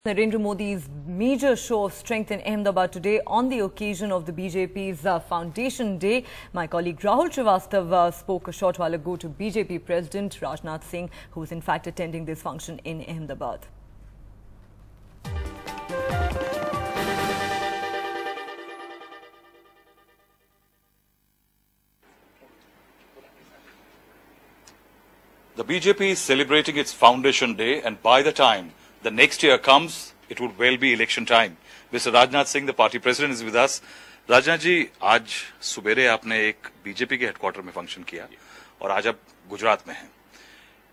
Narendra Modi's major show of strength in Ahmedabad today on the occasion of the BJP's Foundation Day. My colleague Rahul Srivastav spoke a short while ago to BJP President Rajnath Singh, who was in fact attending this function in Ahmedabad. The BJP is celebrating its Foundation Day, and by the time the next year comes, it would well be election time. Mr. Rajnath Singh, the party president, is with us. Rajnath जी, आज सुबेरे आपने एक BJP के headquarter में function किया और आज आप गुजरात में हैं।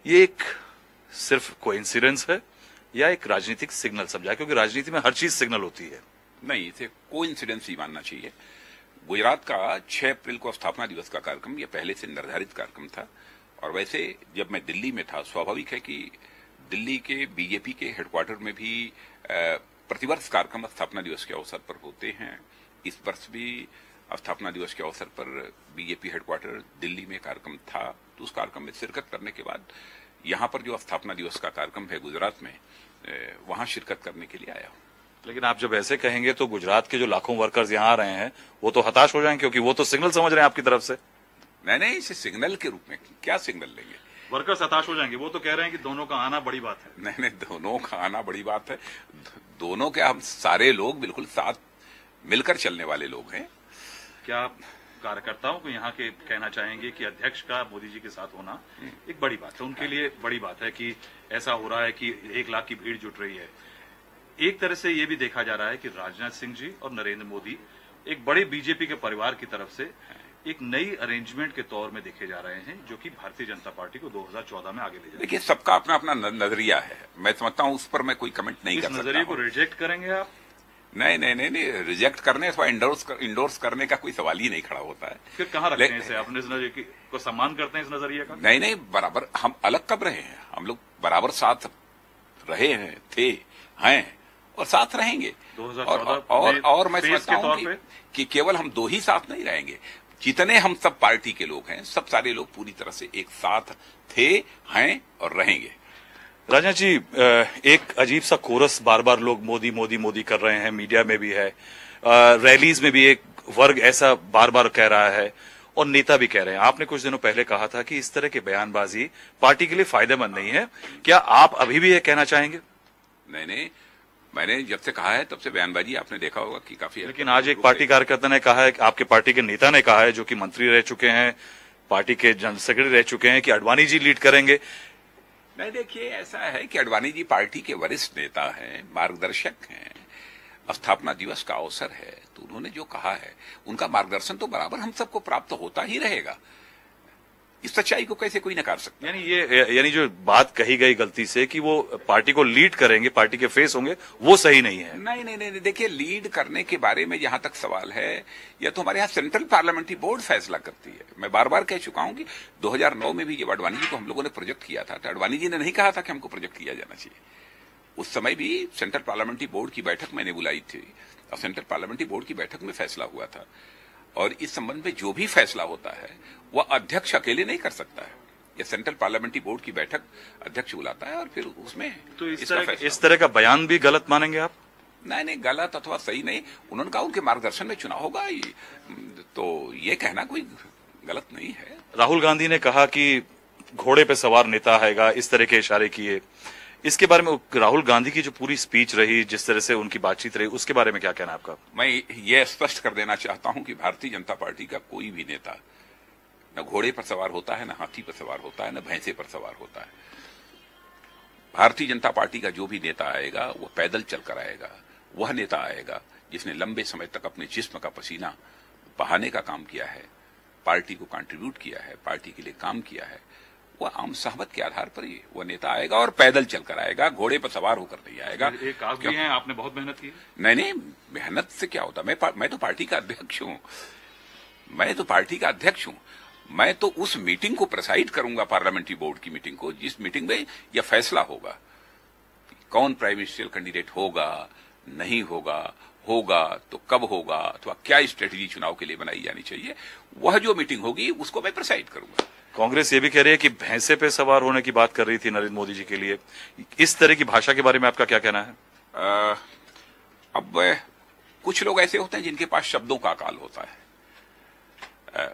ये एक सिर्फ कोइंसिडेंस है या एक राजनीतिक सिग्नल समझा? क्योंकि राजनीति में हर चीज सिग्नल होती है। नहीं, इसे कोइंसिडेंस ही मानना चाहिए। गुजरात का 6 अप्रैल को स्थापना दिवस का कार्यक्रम ये पहले से निर्धारित कार्यक्रम था, और वैसे जब मैं दिल्ली में था, स्वाभाविक है कि दिल्ली के बीजेपी के हेडक्वार्टर में भी प्रतिवर्ष कार्यक्रम स्थापना दिवस के अवसर पर होते हैं। इस वर्ष भी स्थापना दिवस के अवसर पर बीजेपी हेडक्वार्टर दिल्ली में कार्यक्रम था, तो उस कार्यक्रम में शिरकत करने के बाद यहाँ पर जो स्थापना दिवस का कार्यक्रम है गुजरात में, वहां शिरकत करने के लिए आया हूँ। लेकिन आप जब ऐसे कहेंगे तो गुजरात के जो लाखों वर्कर्स यहाँ आ रहे हैं वो तो हताश हो जाएंगे, क्योंकि वो तो सिग्नल समझ रहे हैं आपकी तरफ से। नहीं, इसे सिग्नल के रूप में क्या सिग्नल लेंगे? वर्कर्स हताश हो जाएंगे। वो तो कह रहे हैं कि दोनों का आना बड़ी बात है। नहीं, दोनों का आना बड़ी बात है। दोनों के हम सारे लोग बिल्कुल साथ मिलकर चलने वाले लोग हैं। क्या आप कार्यकर्ताओं को यहाँ के कहना चाहेंगे कि अध्यक्ष का मोदी जी के साथ होना एक बड़ी बात है, उनके लिए बड़ी बात है कि ऐसा हो रहा है कि 1 लाख की भीड़ जुट रही है। एक तरह से ये भी देखा जा रहा है कि राजनाथ सिंह जी और नरेंद्र मोदी एक बड़े बीजेपी के परिवार की तरफ से एक नई अरेंजमेंट के तौर में देखे जा रहे हैं, जो कि भारतीय जनता पार्टी को 2014 में आगे ले जाएगी। देखिए, सबका अपना अपना नजरिया है। मैं समझता हूँ उस पर मैं कोई कमेंट नहीं कर सकता। नजरिए को रिजेक्ट करेंगे आप? नहीं, रिजेक्ट करने अथवा इंडोर्स करने का कोई सवाल ही नहीं खड़ा होता है। फिर कहाँ रखते हैं इसे? अपने नजरिए को सम्मान करते हैं इस नजरिए का? नहीं, बराबर हम अलग कब रहे हैं? हम लोग बराबर साथ रहे हैं, थे, हैं और साथ रहेंगे। 2014 और मैं समझता हूँ कि केवल हम दो ही साथ नहीं रहेंगे। जितने हम सब पार्टी के लोग हैं, सब सारे लोग पूरी तरह से एक साथ थे, हैं और रहेंगे। राजनाथ जी, एक अजीब सा कोरस बार बार लोग मोदी मोदी मोदी कर रहे हैं, मीडिया में भी है, रैलीज में भी एक वर्ग ऐसा बार बार कह रहा है और नेता भी कह रहे हैं। आपने कुछ दिनों पहले कहा था कि इस तरह की बयानबाजी पार्टी के लिए फायदेमंद नहीं है। क्या आप अभी भी ये कहना चाहेंगे? नहीं, मैंने जब से कहा है तब से बयानबाजी आपने देखा होगा कि काफी है। लेकिन आज एक पार्टी कार्यकर्ता ने कहा है, आपके पार्टी के नेता ने कहा है, जो कि मंत्री रह चुके हैं, पार्टी के जनरल सेक्रेटरी रह चुके हैं, कि अडवाणी जी लीड करेंगे। नहीं, देखिए, ऐसा है कि अडवाणी जी पार्टी के वरिष्ठ नेता हैं, मार्गदर्शक हैं। स्थापना दिवस का अवसर है तो उन्होंने जो कहा है, उनका मार्गदर्शन तो बराबर हम सबको प्राप्त होता ही रहेगा। इस सच्चाई को कैसे कोई नकार सकता? यानी जो बात कही गई गलती से कि वो पार्टी को लीड करेंगे, पार्टी के फेस होंगे, वो सही नहीं है। नहीं, देखिए, लीड करने के बारे में जहां तक सवाल है, या तो हमारे यहाँ सेंट्रल पार्लियामेंट्री बोर्ड फैसला करती है। मैं बार बार कह चुका हूं कि 2009 में भी जब अडवाणी जी को हम लोगों ने प्रोजेक्ट किया था, तो अडवाणी जी ने नहीं कहा था कि हमको प्रोजेक्ट किया जाना चाहिए। उस समय भी सेंट्रल पार्लियामेंट्री बोर्ड की बैठक मैंने बुलाई थी और सेंट्रल पार्लियामेंट्री बोर्ड की बैठक में फैसला हुआ था। और इस संबंध में जो भी फैसला होता है वह अध्यक्ष अकेले नहीं कर सकता है। यह सेंट्रल पार्लियामेंट्री बोर्ड की बैठक अध्यक्ष बुलाता है और फिर उसमें तो इस तरह का बयान भी गलत मानेंगे आप? नहीं, गलत अथवा सही नहीं। उन्होंने कहा उनके मार्गदर्शन में चुनाव होगा, तो ये कहना कोई गलत नहीं है। राहुल गांधी ने कहा कि घोड़े पे सवार नेता आएगा, इस तरह के इशारे किए। इसके बारे में राहुल गांधी की जो पूरी स्पीच रही, जिस तरह से उनकी बातचीत रही, उसके बारे में क्या कहना आपका? मैं ये स्पष्ट कर देना चाहता हूं कि भारतीय जनता पार्टी का कोई भी नेता न घोड़े पर सवार होता है, न हाथी पर सवार होता है, न भैंसे पर सवार होता है। भारतीय जनता पार्टी का जो भी नेता आएगा वो पैदल चलकर आएगा। वह नेता आएगा जिसने लंबे समय तक अपने जिस्म का पसीना बहाने का काम किया है, पार्टी को कंट्रीब्यूट किया है, पार्टी के लिए काम किया है। वह आम सहमत के आधार पर ही वह नेता आएगा और पैदल चलकर आएगा, घोड़े पर सवार होकर नहीं आएगा। एक आप भी हैं, आपने बहुत मेहनत की। नहीं, मेहनत से क्या होता? मैं तो पार्टी का अध्यक्ष हूं। मैं तो उस मीटिंग को प्रेसाइड करूंगा, पार्लियामेंट्री बोर्ड की मीटिंग को, जिस मीटिंग में यह फैसला होगा कौन प्राइम मिनिस्टर कैंडिडेट होगा, नहीं होगा तो कब होगा, अथवा क्या स्ट्रेटेजी चुनाव के लिए बनाई जानी चाहिए। वह जो मीटिंग होगी उसको मैं प्रेसाइड करूंगा। कांग्रेस ये भी कह रही है कि भैंसे पे सवार होने की बात कर रही थी नरेंद्र मोदी जी के लिए। इस तरह की भाषा के बारे में आपका क्या कहना है? अब कुछ लोग ऐसे होते हैं जिनके पास शब्दों का अकाल होता है,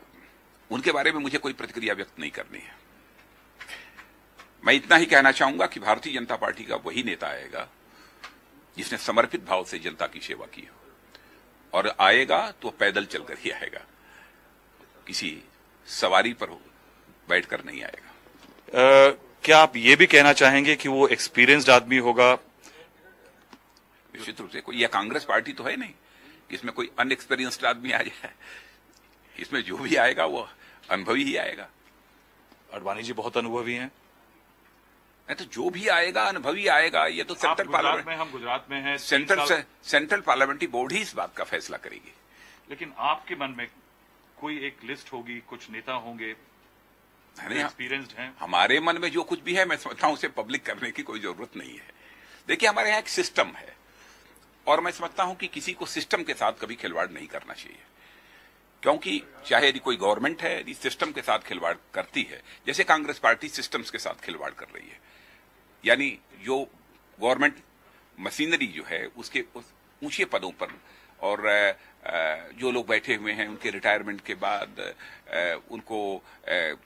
उनके बारे में मुझे कोई प्रतिक्रिया व्यक्त नहीं करनी है। मैं इतना ही कहना चाहूंगा कि भारतीय जनता पार्टी का वही नेता आएगा जिसने समर्पित भाव से जनता की सेवा की हो, और आएगा तो पैदल चलकर ही आएगा, किसी सवारी पर बैठकर नहीं आएगा। क्या आप ये भी कहना चाहेंगे कि वो एक्सपीरियंस्ड आदमी होगा? निश्चित रूप से। कोई यह कांग्रेस पार्टी तो है नहीं कि इसमें कोई अनएक्सपीरियंस्ड आदमी आ जाए। इसमें जो भी आएगा वो अनुभवी ही आएगा। अडवाणी जी बहुत अनुभवी हैं। तो जो भी आएगा अनुभवी आएगा। ये तो सेंट्रल पार्लियामेंट में, हम गुजरात में हैं, सेंट्रल पार्लियामेंट्री बोर्ड ही इस बात का फैसला करेगी। लेकिन आपके मन में कोई एक लिस्ट होगी, कुछ नेता होंगे एक्सपीरियंस्ड हैं? हमारे मन में जो कुछ भी है, मैं समझता हूं उसे पब्लिक करने की कोई जरूरत नहीं है। देखिए, हमारे यहाँ एक सिस्टम है और मैं समझता हूं कि किसी को सिस्टम के साथ कभी खिलवाड़ नहीं करना चाहिए, क्योंकि चाहे यदि कोई गवर्नमेंट है, यदि सिस्टम के साथ खिलवाड़ करती है, जैसे कांग्रेस पार्टी सिस्टम्स के साथ खिलवाड़ कर रही है, यानी जो गवर्नमेंट मशीनरी जो है उसके ऊंचे पदों पर और जो लोग बैठे हुए हैं उनके रिटायरमेंट के बाद उनको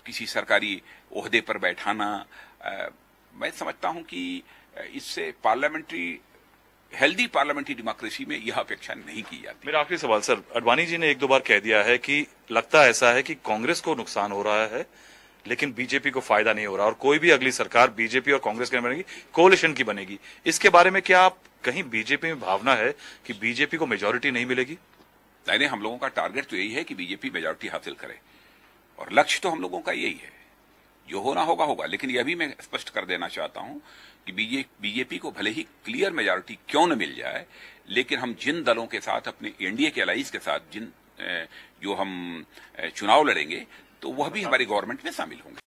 किसी सरकारी ओहदे पर बैठाना, मैं समझता हूं कि इससे हेल्दी पार्लियामेंट्री डेमोक्रेसी में यह अपेक्षा नहीं की जाती। मेरा आखिरी सवाल सर, अडवाणी जी ने एक दो बार कह दिया है कि लगता ऐसा है कि कांग्रेस को नुकसान हो रहा है लेकिन बीजेपी को फायदा नहीं हो रहा, और कोई भी अगली सरकार बीजेपी और कांग्रेस की बनेगी, कोalition की बनेगी। इसके बारे में क्या आप कहीं बीजेपी में भावना है कि बीजेपी को मेजॉरिटी नहीं मिलेगी? नहीं, हम लोगों का टारगेट तो यही है कि बीजेपी मेजॉरिटी हासिल करे, और लक्ष्य तो हम लोगों का यही है। जो होना होगा होगा, लेकिन यह भी मैं स्पष्ट कर देना चाहता हूं कि बीजेपी को भले ही क्लियर मेजॉरिटी क्यों न मिल जाए, लेकिन हम जिन दलों के साथ, अपने एनडीए के अलाइज के साथ जो हम चुनाव लड़ेंगे, तो वह भी हमारी गवर्नमेंट में शामिल होंगे।